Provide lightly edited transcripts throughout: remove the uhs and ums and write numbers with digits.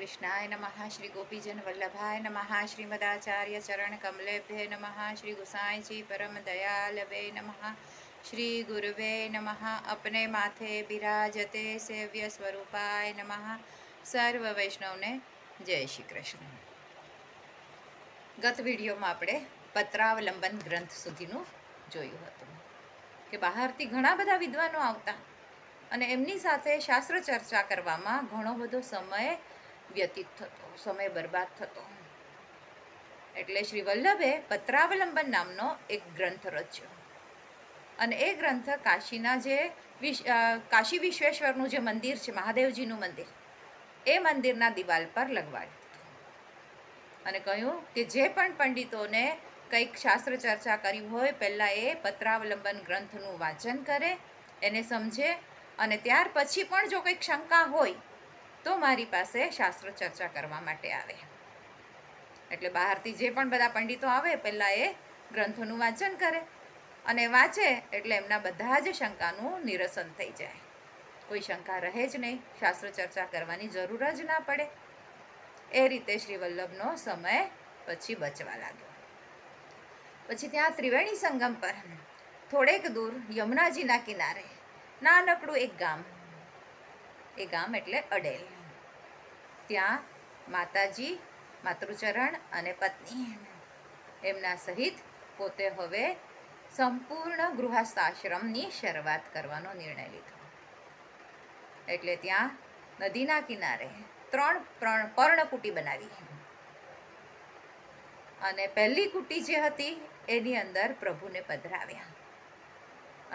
कृष्णाय नमः। श्री गोपीजन वल्लभाय नमः। श्रीमदाचार्य चरण कमलेभ्ये नमः। श्री गुसाई जी परम दयालवे नमः। श्री गुरुवे नमः। अपने माथे बिराजते सेव्य स्वरूपाय नमः। सर्व वैष्णवने जय श्री कृष्ण। गत विडियोमां आपणे पत्रावलंबन ग्रंथ सुधीनुं जोयुं हतुं के बहारथी घणा बधा विद्वानो आवता અને એમની સાથે શાસ્ત્ર ચર્ચા કરવામાં ઘણો બધો સમય વ્યતીત થતો, સમય બરબાદ થતો. એટલે શ્રી વલ્લભે પત્રાવલંબન નામનો એક ગ્રંથ રચ્યો અને એ ગ્રંથ કાશીના જે કાશી વિશ્વેશ્વરનું જે મંદિર છે, મહાદેવજીનું મંદિર, એ મંદિરના દિવાલ પર લગવાડી દીધું અને કહ્યું કે જે પણ પંડિતોને કંઈક શાસ્ત્ર ચર્ચા કરવી હોય પહેલાં એ પત્રાવલંબન ગ્રંથનું વાંચન કરે, એને સમજે અને ત્યાર પછી પણ જો કંઈક શંકા હોય તો મારી પાસે શાસ્ત્ર ચર્ચા કરવા માટે આવે. એટલે બહારથી જે પણ બધા પંડિતો આવે પહેલાં એ ગ્રંથોનું વાંચન કરે અને વાંચે એટલે એમના બધા જ શંકાનું નિરસન થઈ જાય, કોઈ શંકા રહે જ નહીં, શાસ્ત્ર ચર્ચા કરવાની જરૂર જ ના પડે. એ રીતે શ્રી વલ્લભનો સમય પછી બચવા લાગ્યો. પછી ત્યાં ત્રિવેણી સંગમ પર થોડેક દૂર યમુનાજીના કિનારે નાનકડું એક ગામ, એ ગામ એટલે અડેલ. ત્યાં માતાજી, માતૃચરણ અને પત્ની એમના સહિત પોતે હવે સંપૂર્ણ ગૃહસ્થાશ્રમની શરૂઆત કરવાનો નિર્ણય લીધો. એટલે ત્યાં નદીના કિનારે 3 પર્ણકુટી બનાવી અને પહેલી કુટી જે હતી એની અંદર પ્રભુને પધરાવ્યા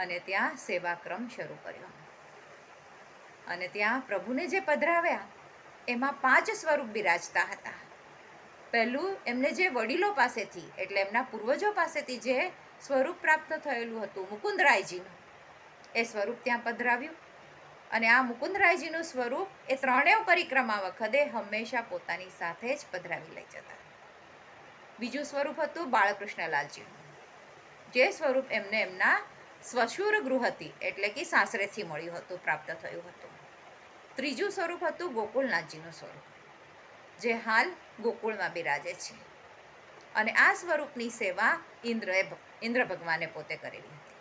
અને ત્યાં સેવાક્રમ શરૂ કર્યો. અને ત્યાં પ્રભુને જે પધરાવ્યા એમાં 5 સ્વરૂપ બિરાજતા હતા. પહેલું એમને જે વડીલો પાસેથી એટલે એમના પૂર્વજો પાસેથી જે સ્વરૂપ પ્રાપ્ત થયેલું હતું મુકુંદરાયજીનું, એ સ્વરૂપ ત્યાં પધરાવ્યું. અને આ મુકુંદરાયજીનું સ્વરૂપ એ 3 પરિક્રમા વખતે હંમેશા પોતાની સાથે જ પધરાવી લઈ જતા. બીજું સ્વરૂપ હતું બાળકૃષ્ણલાલજીનું, જે સ્વરૂપ એમને એમના સ્વશુર ગૃહથી એટલે કે સાસરેથી મળ્યું હતું, પ્રાપ્ત થયું હતું. ત્રીજું સ્વરૂપ હતું ગોકુળનાથજીનું સ્વરૂપ, જે હાલ ગોકુળમાં બિરાજે છે. અને આ સ્વરૂપની સેવા ઇન્દ્ર ભગવાને પોતે કરેલી હતી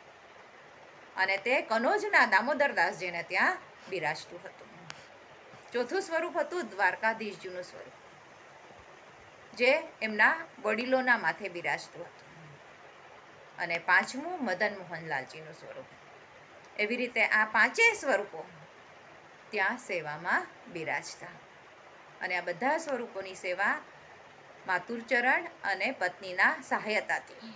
અને તે કનોજના દામોદરદાસજીને ત્યાં બિરાજતું હતું. ચોથું સ્વરૂપ હતું દ્વારકાધીશજીનું સ્વરૂપ, જે એમના વડીલોના માથે બિરાજતું હતું. અને 5મું મદન મોહનલાલજીનું સ્વરૂપ. એવી રીતે આ 5 સ્વરૂપો ત્યાં સેવામાં બિરાજતા. અને આ બધા સ્વરૂપોની સેવા માતુરચરણ અને પત્નીના સહાયતાથી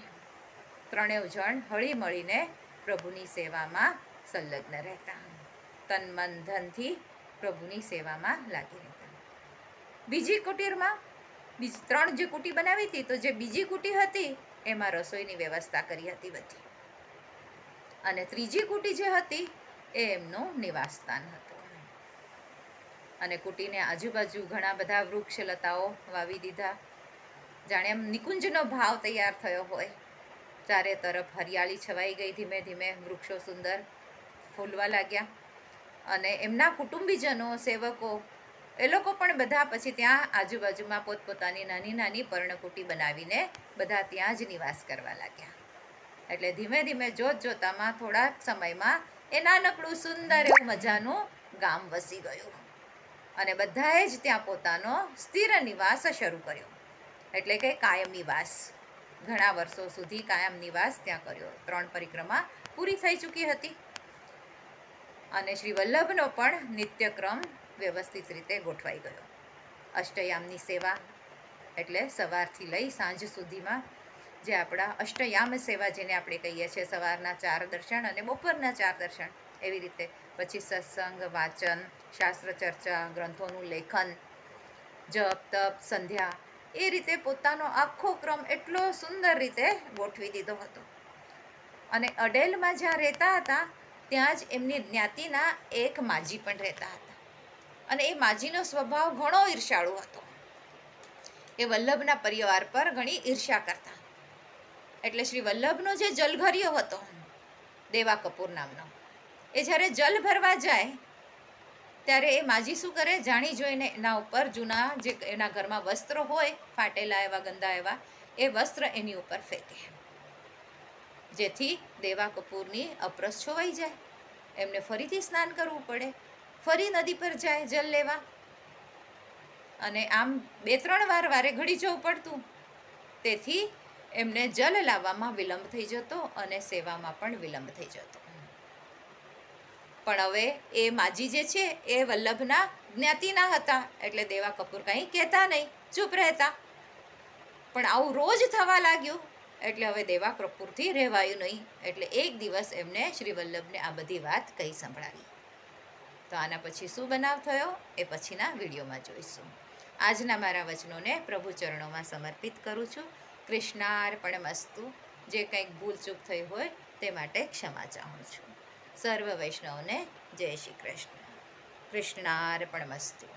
3 જણ હળી મળીને પ્રભુની સેવામાં સંલગ્ન રહેતા, તન મન ધનથી પ્રભુની સેવામાં લાગી રહેતા. બીજી કુટીરમાં 3 જે કુટી બનાવી હતી, તો જે બીજી કુટી હતી એમાં રસોઈની વ્યવસ્થા કરી હતી બધી. અને ત્રીજી કુટી જે હતી એ એમનું નિવાસસ્થાન હતું. અને કુટીને આજુબાજુ ઘણા બધા વૃક્ષ લતાઓ વાવી દીધા, જાણે એમ નિકુંજનો ભાવ તૈયાર થયો હોય. ચારે તરફ હરિયાળી છવાઈ ગઈ, ધીમે ધીમે વૃક્ષો સુંદર ફૂલવા લાગ્યા. અને એમના કુટુંબીજનો, સેવકો, એ લોકો પણ બધા પછી ત્યાં આજુબાજુમાં પોતપોતાની નાની નાની પર્ણકુટી બનાવીને બધા ત્યાં જ નિવાસ કરવા લાગ્યા. એટલે ધીમે ધીમે જોતામાં થોડાક સમયમાં એ નાનકડું સુંદર એવું મજાનું ગામ વસી ગયું અને બધાએ જ ત્યાં પોતાનો સ્થિર નિવાસ શરૂ કર્યો, એટલે કે કાયમી વાસ. ઘણા વર્ષો સુધી કાયમ નિવાસ ત્યાં કર્યો. 3 પરિક્રમા પૂરી થઈ ચૂકી હતી અને શ્રી વલ્લભનો પણ નિત્યક્રમ વ્યવસ્થિત રીતે ગોઠવાઈ ગયો. અષ્ટયામની સેવા એટલે સવારથી લઈ સાંજ સુધીમાં જે આપણા અષ્ટયામ સેવા જેને આપણે કહીએ છીએ, સવારના 4 દર્શન અને બપોરના 4 દર્શન, એવી રીતે પછી સત્સંગ, વાંચન, શાસ્ત્ર ચર્ચા, ગ્રંથોનું લેખન, જપ, તપ, સંધ્યા, એ રીતે પોતાનો આખો ક્રમ એટલો સુંદર રીતે ગોઠવી દીધો હતો. અને અડેલમાં જ્યાં રહેતા હતા ત્યાં જ એમની જ્ઞાતિના એક માજી પણ રહેતા હતા. અને એ માજીનો સ્વભાવ ઘણો ઈર્ષાળુ હતો. એ વલ્લભના પરિવાર પર ઘણી ઈર્ષ્યા કરતા. એટલે શ્રી વલ્લભનો જે જલઘરિયો હતો દેવા કપૂર નામનો, એ જ્યારે જલ ભરવા જાય ત્યારે એ માજી શું કરે, જાણી જોઈને એના ઉપર જૂના જે એના ઘરમાં વસ્ત્રો હોય, ફાટેલા એવા ગંદા એવા, એ વસ્ત્ર એની ઉપર ફેંકે, જેથી દેવા કપૂરની અપરસ છોવાઈ જાય. એમને ફરીથી સ્નાન કરવું પડે, ફરી નદી પર જાય જલ લેવા, અને આમ 2-3 વાર વારે ઘડી જવું પડતું. તેથી એમને જલ લાવવામાં વિલંબ થઈ જતો અને સેવામાં પણ વિલંબ થઈ જતો. પણ હવે એ માજી જે છે એ વલ્લભના જ્ઞાતિના હતા, એટલે દેવા કપૂર કંઈ કહેતા નહીં, ચૂપ રહેતા. પણ આવું રોજ થવા લાગ્યું એટલે હવે દેવા કપૂરથી રહેવાયું નહીં. એટલે એક દિવસ એમને શ્રી વલ્લભને આ બધી વાત કહી સંભળાવી. તો આના પછી શું બનાવ થયો એ પછીના વિડીયોમાં જોઈશું. આજના મારા વચનોને પ્રભુ ચરણોમાં સમર્પિત કરું છું. કૃષ્ણાર્પણમસ્તુ. જે કંઈક ભૂલચૂક થઈ હોય તે માટે ક્ષમા ચાહું છું. સર્વ વૈષ્ણવને જય શ્રી કૃષ્ણ. કૃષ્ણાર્પણમસ્તુ.